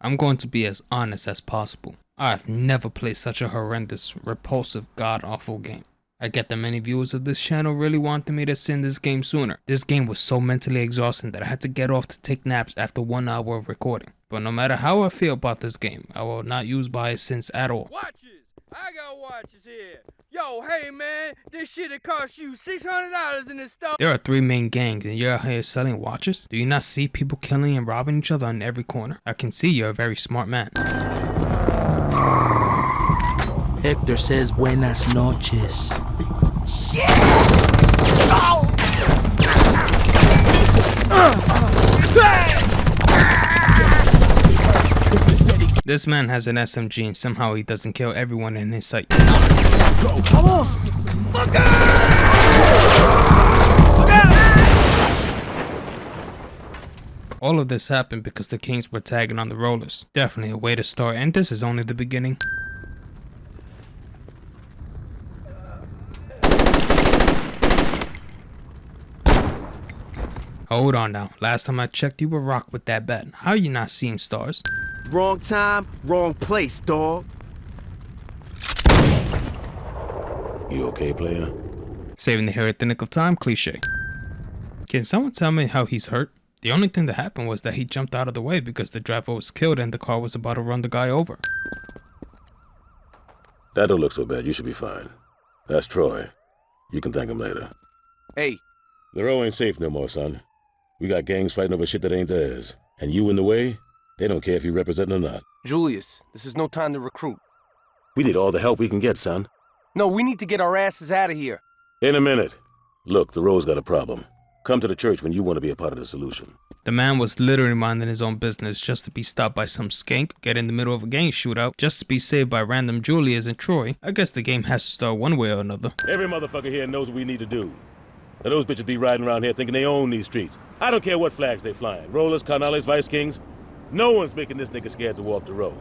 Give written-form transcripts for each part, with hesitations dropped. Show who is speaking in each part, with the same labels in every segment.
Speaker 1: I'm going to be as honest as possible. I've never played such a horrendous, repulsive, god-awful game. I get that many viewers of this channel really wanted me to send this game sooner. This game was so mentally exhausting that I had to get off to take naps after 1 hour of recording. But no matter how I feel about this game, I will not use bias sense at all.
Speaker 2: Watches! I got watches here. Yo, hey man, this shit'll cost you $600 in the store.
Speaker 1: There are 3 main gangs and you're out here selling watches? Do you not see people killing and robbing each other on every corner? I can see you're a very smart man.
Speaker 3: Hector says buenas noches.
Speaker 4: Shit!
Speaker 1: This man has an SMG and somehow he doesn't kill everyone in his sight.
Speaker 4: Come on!
Speaker 1: All of this happened because the Kings were tagging on the rollers. Definitely a way to start, and this is only the beginning. Hold on now, last time I checked you were rocked with that bat. How you not seeing stars?
Speaker 4: Wrong time, wrong place, dog.
Speaker 5: You okay, player?
Speaker 1: Saving the hair at the nick of time cliche. Can someone tell me how he's hurt? The only thing that happened was that he jumped out of the way because the driver was killed and the car was about to run the guy over.
Speaker 5: That don't look so bad. You should be fine. That's Troy. You can thank him later.
Speaker 4: Hey.
Speaker 5: The row ain't safe no more, son. We got gangs fighting over shit that ain't theirs. And you in the way, they don't care if you represent or not.
Speaker 2: Julius, this is no time to recruit.
Speaker 5: We need all the help we can get, son.
Speaker 2: No, we need to get our asses out of here.
Speaker 5: In a minute. Look, the row's got a problem. Come to the church when you want to be a part of the solution.
Speaker 1: The man was literally minding his own business just to be stopped by some skank, get in the middle of a gang shootout, just to be saved by random Julius and Troy. I guess the game has to start one way or another.
Speaker 5: Every motherfucker here knows what we need to do. Now those bitches be riding around here thinking they own these streets. I don't care what flags they flying. Rollers, Carnales, Vice Kings. No one's making this nigga scared to walk the road.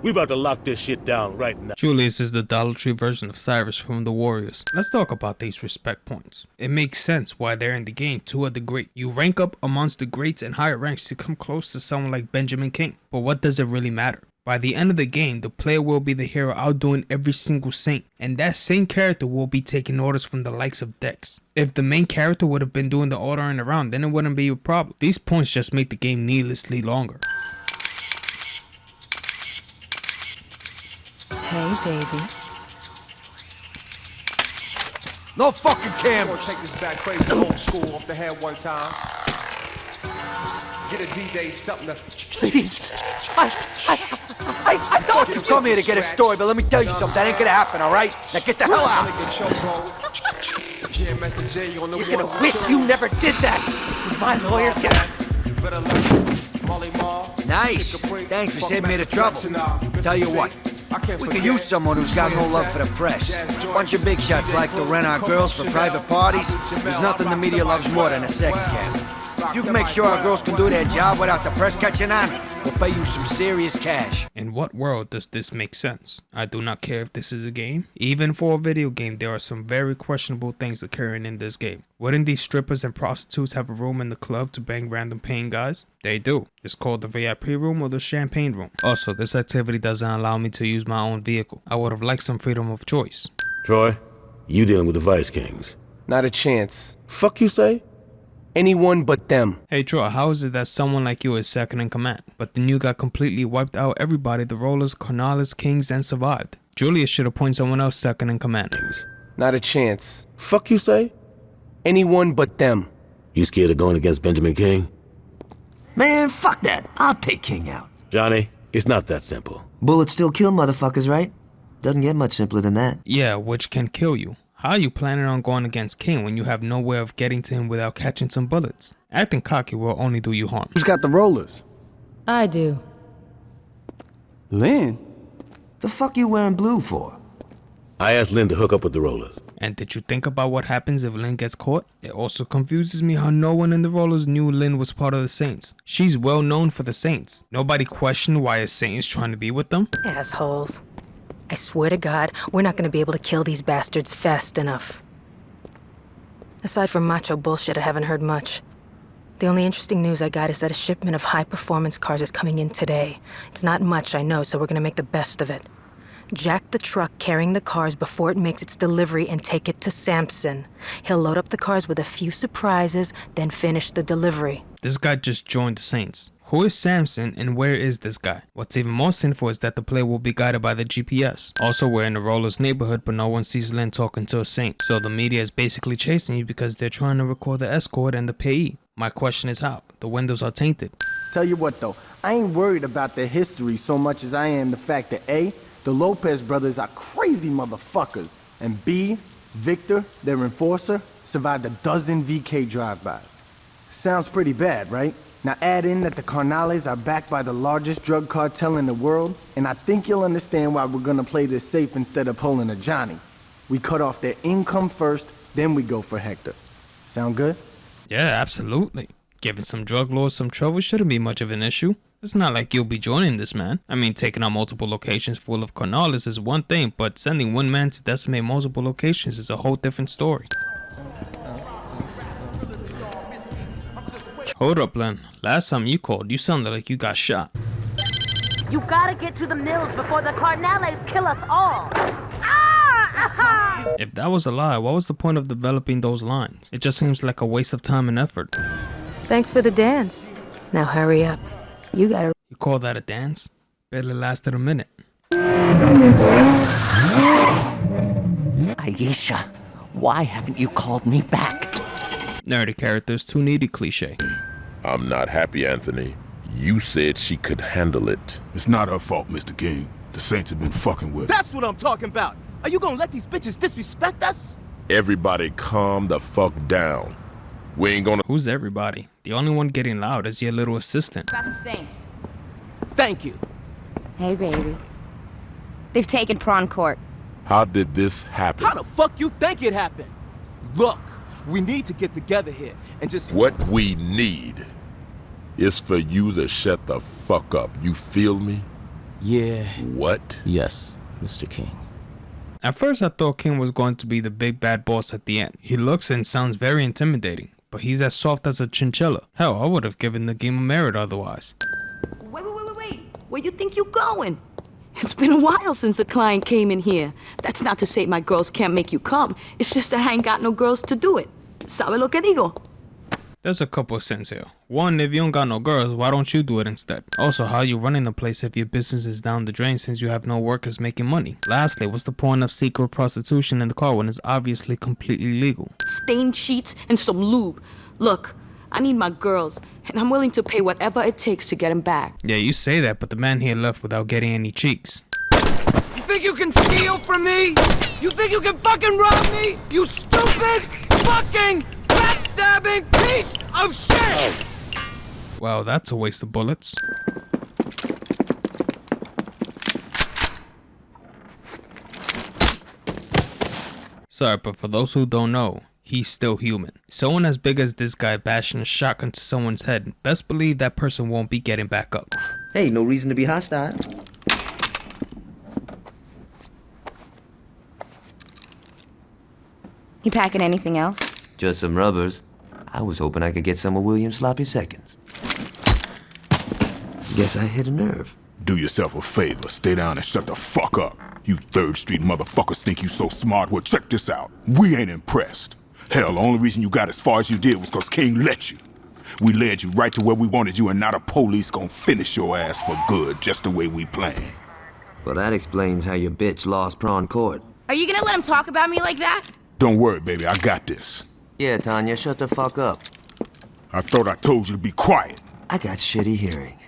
Speaker 5: We about to lock this shit down right now.
Speaker 1: Julius is the Dollar Tree version of Cyrus from the Warriors. Let's talk about these respect points. It makes sense why they're in the game. 2 are the great. You rank up amongst the greats and higher ranks to come close to someone like Benjamin King. But what does it really matter? By the end of the game, the player will be the hero outdoing every single saint, and that same character will be taking orders from the likes of Dex. If the main character would have been doing the ordering around, then it wouldn't be a problem. These points just make the game needlessly longer.
Speaker 6: Hey, baby.
Speaker 4: No fucking cameras.
Speaker 7: Take this back crazy old school off the head one time. Get a DJ something to...
Speaker 4: Please. I thought you come here to get a story, but let me tell you something. That ain't gonna happen, all right? Now get the hell out. You're gonna wish you never did that. My lawyer. Nice. Thanks for saving me the trouble. Tell you what. We could use someone who's got no love for the press. Bunch of big shots like to rent our girls for private parties. There's nothing the media loves more than a sex scandal. If you can make sure our girls can do their job without the press catching on, we'll pay you some serious cash.
Speaker 1: In what world does this make sense? I do not care if this is a game. Even for a video game, there are some very questionable things occurring in this game. Wouldn't these strippers and prostitutes have a room in the club to bang random paying guys? They do. It's called the VIP room or the champagne room. Also, this activity doesn't allow me to use my own vehicle. I would have liked some freedom of choice.
Speaker 5: Troy, you dealing with the Vice Kings.
Speaker 2: Not a chance.
Speaker 5: Fuck you say?
Speaker 2: Anyone but them.
Speaker 1: Hey Troy, how is it that someone like you is second in command, but then you got completely wiped out everybody, the Rollers, Carnales, Kings, and survived? Julius should appoint someone else second in command.
Speaker 2: Not a chance.
Speaker 5: Fuck you say?
Speaker 2: Anyone but them.
Speaker 5: You scared of going against Benjamin King?
Speaker 8: Man, fuck that. I'll take King out.
Speaker 5: Johnny, it's not that simple.
Speaker 8: Bullets still kill motherfuckers, right? Doesn't get much simpler than that.
Speaker 1: Yeah, which can kill you. How are you planning on going against King when you have no way of getting to him without catching some bullets? Acting cocky will only do you harm.
Speaker 9: Who's got the rollers?
Speaker 6: I do.
Speaker 9: Lynn?
Speaker 8: The fuck you wearing blue for?
Speaker 5: I asked Lynn to hook up with the Rollers.
Speaker 1: And did you think about what happens if Lynn gets caught? It also confuses me how no one in the Rollers knew Lynn was part of the Saints. She's well known for the Saints. Nobody questioned why a Saint is trying to be with them.
Speaker 6: Assholes. I swear to God, we're not gonna be able to kill these bastards fast enough. Aside from macho bullshit, I haven't heard much. The only interesting news I got is that a shipment of high-performance cars is coming in today. It's not much, I know, so we're gonna make the best of it. Jack the truck carrying the cars before it makes its delivery and take it to Samson. He'll load up the cars with a few surprises, then finish the delivery.
Speaker 1: This guy just joined the Saints. Who is Samson and where is this guy? What's even more sinful is that the player will be guided by the GPS. Also, we're in the Rollers neighborhood, but no one sees Lynn talking to a Saint. So the media is basically chasing you because they're trying to record the escort and the payee. My question is how? The windows are tainted.
Speaker 9: Tell you what though, I ain't worried about their history so much as I am the fact that A, the Lopez brothers are crazy motherfuckers, and B, Victor, their enforcer, survived a dozen VK drive-bys. Sounds pretty bad, right? Now add in that the Carnales are backed by the largest drug cartel in the world, and I think you'll understand why we're gonna play this safe instead of pulling a Johnny. We cut off their income first, then we go for Hector. Sound good?
Speaker 1: Yeah, absolutely. Giving some drug lords some trouble shouldn't be much of an issue. It's not like you'll be joining this man. I mean, taking out multiple locations full of Carnales is one thing, but sending one man to decimate multiple locations is a whole different story. Hold up, Len. Last time you called, you sounded like you got shot.
Speaker 10: You gotta get to the mills before the Carnales kill us all.
Speaker 1: If that was a lie, what was the point of developing those lines? It just seems like a waste of time and effort.
Speaker 6: Thanks for the dance. Now hurry up. You gotta...
Speaker 1: You call that a dance? Barely lasted a minute.
Speaker 3: Aisha, why haven't you called me back?
Speaker 1: Nerdy characters, too needy cliche.
Speaker 11: I'm not happy, Anthony. You said she could handle it.
Speaker 12: It's not her fault, Mr. King. The Saints have been fucking with her.
Speaker 2: That's what I'm talking about. Are you gonna let these bitches disrespect us?
Speaker 11: Everybody calm the fuck down. We ain't gonna...
Speaker 1: Who's everybody? The only one getting loud is your little assistant.
Speaker 10: About the Saints.
Speaker 2: Thank you.
Speaker 10: Hey, baby. They've taken Prawn Court.
Speaker 11: How did this happen?
Speaker 2: How the fuck you think it happened? Look, we need to get together here and just...
Speaker 11: What we need is for you to shut the fuck up. You feel me?
Speaker 2: Yeah.
Speaker 11: What?
Speaker 2: Yes, Mr. King.
Speaker 1: At first I thought King was going to be the big bad boss at the end. He looks and sounds very intimidating, but he's as soft as a chinchilla. Hell, I would have given the game a merit otherwise.
Speaker 13: Wait. Where you think you going? It's been a while since a client came in here. That's not to say my girls can't make you come. It's just that I ain't got no girls to do it. ¿Sabe lo que digo?
Speaker 1: There's a couple of sins here. One, if you don't got no girls, why don't you do it instead? Also, how you running the place if your business is down the drain since you have no workers making money? Lastly, what's the point of secret prostitution in the car when it's obviously completely legal?
Speaker 13: Stained sheets and some lube. Look, I need my girls, and I'm willing to pay whatever it takes to get them back.
Speaker 1: Yeah, you say that, but the man here left without getting any cheeks.
Speaker 2: You think you can steal from me? You think you can fucking rob me? You stupid fucking backstabbing piece of shit!
Speaker 1: Well, that's a waste of bullets. Sorry, but for those who don't know, he's still human. Someone as big as this guy bashing a shotgun to someone's head, best believe that person won't be getting back up.
Speaker 8: Hey, no reason to be hostile.
Speaker 10: You packing anything else?
Speaker 8: Just some rubbers. I was hoping I could get some of William's sloppy seconds. Guess I hit a nerve.
Speaker 12: Do yourself a favor, stay down and shut the fuck up. You 3rd Street motherfuckers think you so smart. Well, check this out. We ain't impressed. Hell, the only reason you got as far as you did was cause King let you. We led you right to where we wanted you, and now the police gonna finish your ass for good, just the way we planned.
Speaker 8: Well, that explains how your bitch lost Prawn Court.
Speaker 10: Are you gonna let him talk about me like that?
Speaker 12: Don't worry, baby, I got this.
Speaker 8: Yeah, Tanya, shut the fuck up.
Speaker 12: I thought I told you to be quiet.
Speaker 8: I got shitty hearing.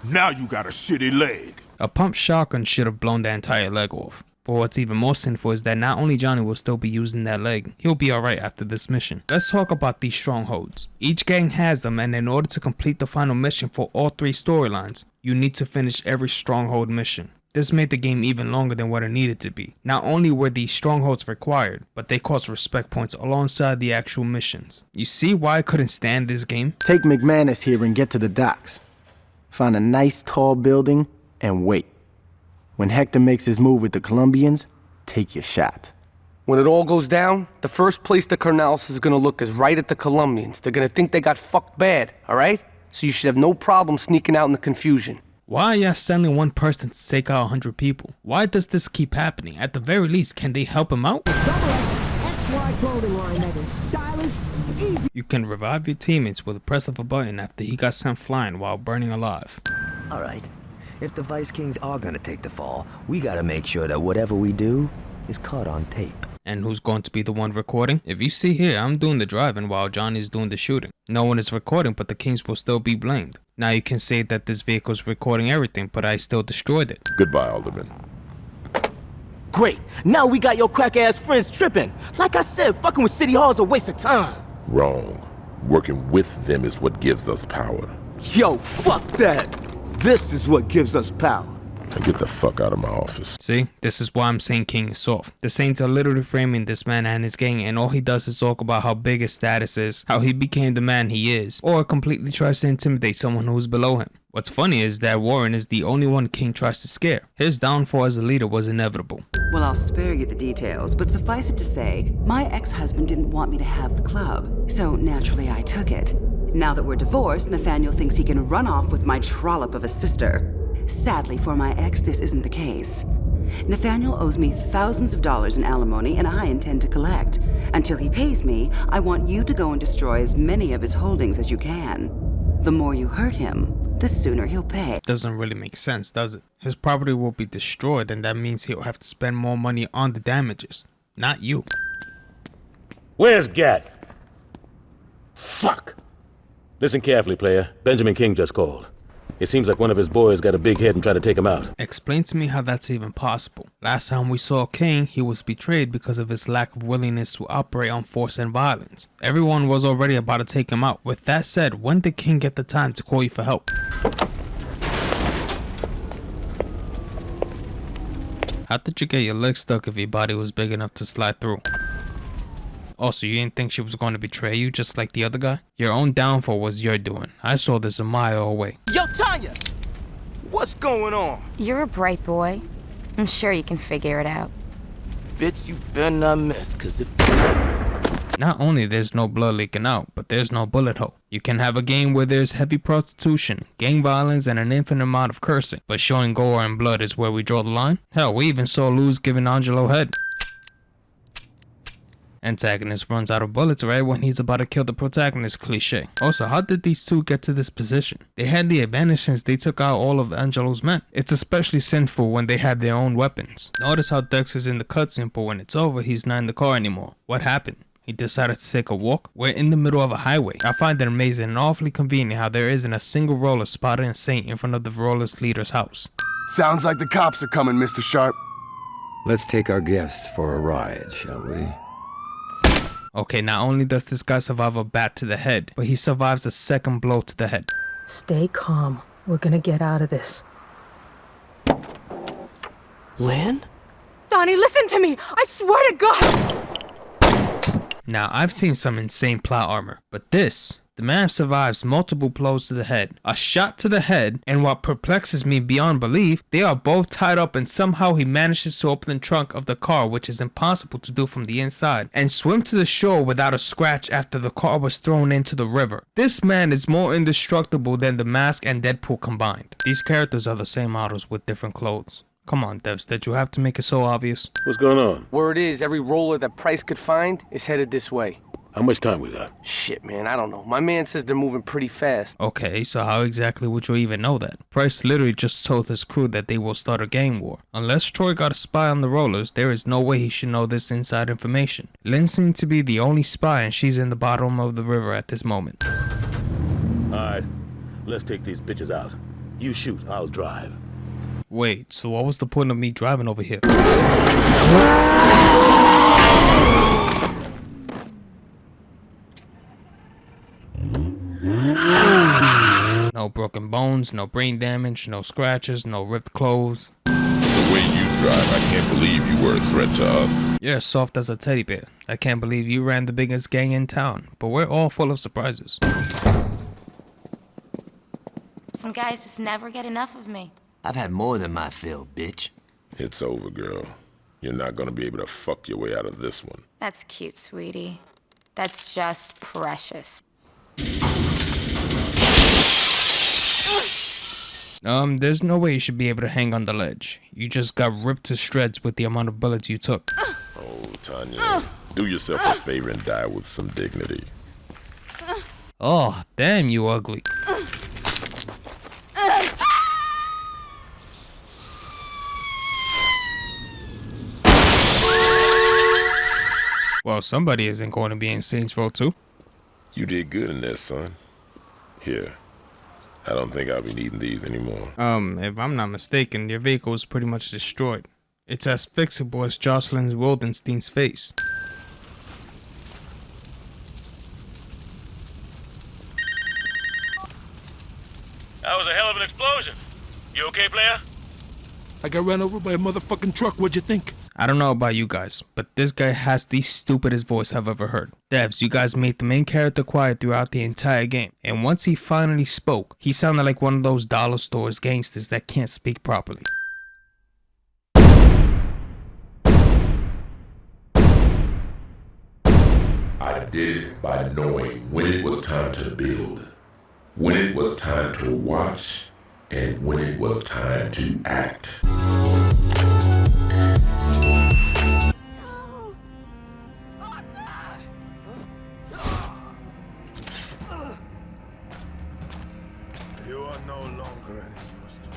Speaker 12: Now you got a shitty leg.
Speaker 1: A pump shotgun should have blown the entire leg off. But what's even more sinful is that not only Johnny will still be using that leg, he'll be alright after this mission. Let's talk about these strongholds. Each gang has them, and in order to complete the final mission for all 3 storylines, you need to finish every stronghold mission. This made the game even longer than what it needed to be. Not only were these strongholds required, but they cost respect points alongside the actual missions. You see why I couldn't stand this game?
Speaker 9: Take McManus here and get to the docks. Find a nice tall building and wait. When Hector makes his move with the Colombians, take your shot.
Speaker 7: When it all goes down, the first place the Cornels is gonna look is right at the Colombians. They're gonna think they got fucked bad, alright? So you should have no problem sneaking out in the confusion.
Speaker 1: Why are y'all sending one person to take out 100 people? Why does this keep happening? At the very least, can they help him out? You can revive your teammates with the press of a button after he got sent flying while burning alive.
Speaker 14: Alright, if the Vice Kings are gonna take the fall, we gotta make sure that whatever we do is caught on tape.
Speaker 1: And who's going to be the one recording? If you see here, I'm doing the driving while Johnny's doing the shooting. No one is recording, but the Kings will still be blamed. Now you can say that this vehicle's recording everything, but I still destroyed it.
Speaker 11: Goodbye, Alderman.
Speaker 2: Great. Now we got your crack-ass friends tripping. Like I said, fucking with City Hall is a waste of time.
Speaker 11: Wrong. Working with them is what gives us power.
Speaker 2: Yo, fuck that. This is what gives us power.
Speaker 11: Now get the fuck out of my office.
Speaker 1: See, this is why I'm saying King is soft. The Saints are literally framing this man and his gang, and all he does is talk about how big his status is, how he became the man he is, or completely tries to intimidate someone who's below him. What's funny is that Warren is the only one King tries to scare. His downfall as a leader was inevitable.
Speaker 15: Well, I'll spare you the details, but suffice it to say, my ex-husband didn't want me to have the club, so naturally I took it. Now that we're divorced, Nathaniel thinks he can run off with my trollop of a sister. Sadly for my ex, this isn't the case. Nathaniel owes me thousands of dollars in alimony, and I intend to collect. Until he pays me, I want you to go and destroy as many of his holdings as you can. The more you hurt him, the sooner he'll pay.
Speaker 1: Doesn't really make sense, does it? His property will be destroyed, and that means he'll have to spend more money on the damages. Not you.
Speaker 5: Where's Gat? Fuck! Listen carefully, player. Benjamin King just called. It seems like one of his boys got a big head and tried to take him out.
Speaker 1: Explain to me how that's even possible. Last time we saw King, he was betrayed because of his lack of willingness to operate on force and violence. Everyone was already about to take him out. With that said, when did King get the time to call you for help? How did you get your leg stuck if your body was big enough to slide through? Also, you didn't think she was going to betray you just like the other guy? Your own downfall was your doing. I saw this a mile away.
Speaker 2: Yo, Tanya! What's going on?
Speaker 16: You're a bright boy. I'm sure you can figure it out.
Speaker 2: Bitch, you better not miss, cause if...
Speaker 1: Not only there's no blood leaking out, but there's no bullet hole. You can have a game where there's heavy prostitution, gang violence, and an infinite amount of cursing. But showing gore and blood is where we draw the line? Hell, we even saw Luz giving Angelo head. Antagonist runs out of bullets right when he's about to kill the protagonist cliche. Also, how did these two get to this position? They had the advantage since they took out all of Angelo's men. It's especially sinful when they have their own weapons. Notice how Dex is in the cutscene, but when it's over, he's not in the car anymore. What happened? He decided to take a walk? We're in the middle of a highway. I find it amazing and awfully convenient how there isn't a single roller spotted in Saint in front of the roller's leader's house.
Speaker 17: Sounds like the cops are coming, Mr. Sharp.
Speaker 18: Let's take our guest for a ride, shall we?
Speaker 1: Okay, not only does this guy survive a bat to the head, but he survives a second blow to the head.
Speaker 6: Stay calm. We're gonna get out of this.
Speaker 2: Lynn?
Speaker 6: Donnie, listen to me! I swear to God!
Speaker 1: Now, I've seen some insane plot armor, but this... The man survives multiple blows to the head, a shot to the head, and what perplexes me beyond belief, they are both tied up and somehow he manages to open the trunk of the car, which is impossible to do from the inside, and swim to the shore without a scratch after the car was thrown into the river. This man is more indestructible than the Mask and Deadpool combined. These characters are the same models with different clothes. Come on, Devs, did you have to make it so obvious?
Speaker 5: What's going on?
Speaker 7: Word is, every roller that Price could find is headed this way.
Speaker 5: How much time we got?
Speaker 7: Shit, man, I don't know. My man says they're moving pretty fast.
Speaker 1: Okay, so how exactly would you even know that? Price literally just told his crew that they will start a gang war. Unless Troy got a spy on the rollers, there is no way he should know this inside information. Lynn seemed to be the only spy and she's in the bottom of the river at this moment.
Speaker 5: Alright, let's take these bitches out. You shoot, I'll drive.
Speaker 1: Wait, so what was the point of me driving over here? No broken bones, no brain damage, no scratches, no ripped clothes.
Speaker 11: The way you drive, I can't believe you were a threat to us.
Speaker 1: You're as soft as a teddy bear. I can't believe you ran the biggest gang in town, but we're all full of surprises.
Speaker 16: Some guys just never get enough of me.
Speaker 14: I've had more than my fill, bitch.
Speaker 11: It's over, girl. You're not gonna be able to fuck your way out of this one.
Speaker 16: That's cute, sweetie. That's just precious.
Speaker 1: There's no way you should be able to hang on the ledge. You just got ripped to shreds with the amount of bullets you took.
Speaker 11: Oh, Tanya, do yourself a favor and die with some dignity.
Speaker 1: Oh, damn, you ugly. Well, somebody isn't going to be in Saints Row 2.
Speaker 11: You did good in there, son. Here. I don't think I'll be needing these anymore.
Speaker 1: If I'm not mistaken, your vehicle is pretty much destroyed. It's as fixable as Jocelyn Wildenstein's face.
Speaker 5: That was a hell of an explosion. You okay, player?
Speaker 12: I got run over by a motherfucking truck. What'd you think?
Speaker 1: I don't know about you guys, but this guy has the stupidest voice I've ever heard. Debs, you guys made the main character quiet throughout the entire game, and once he finally spoke, he sounded like one of those dollar stores gangsters that can't speak properly.
Speaker 11: I did it by knowing when it was time to build, when it was time to watch, and when it was time to act.
Speaker 12: You are no longer any use to me.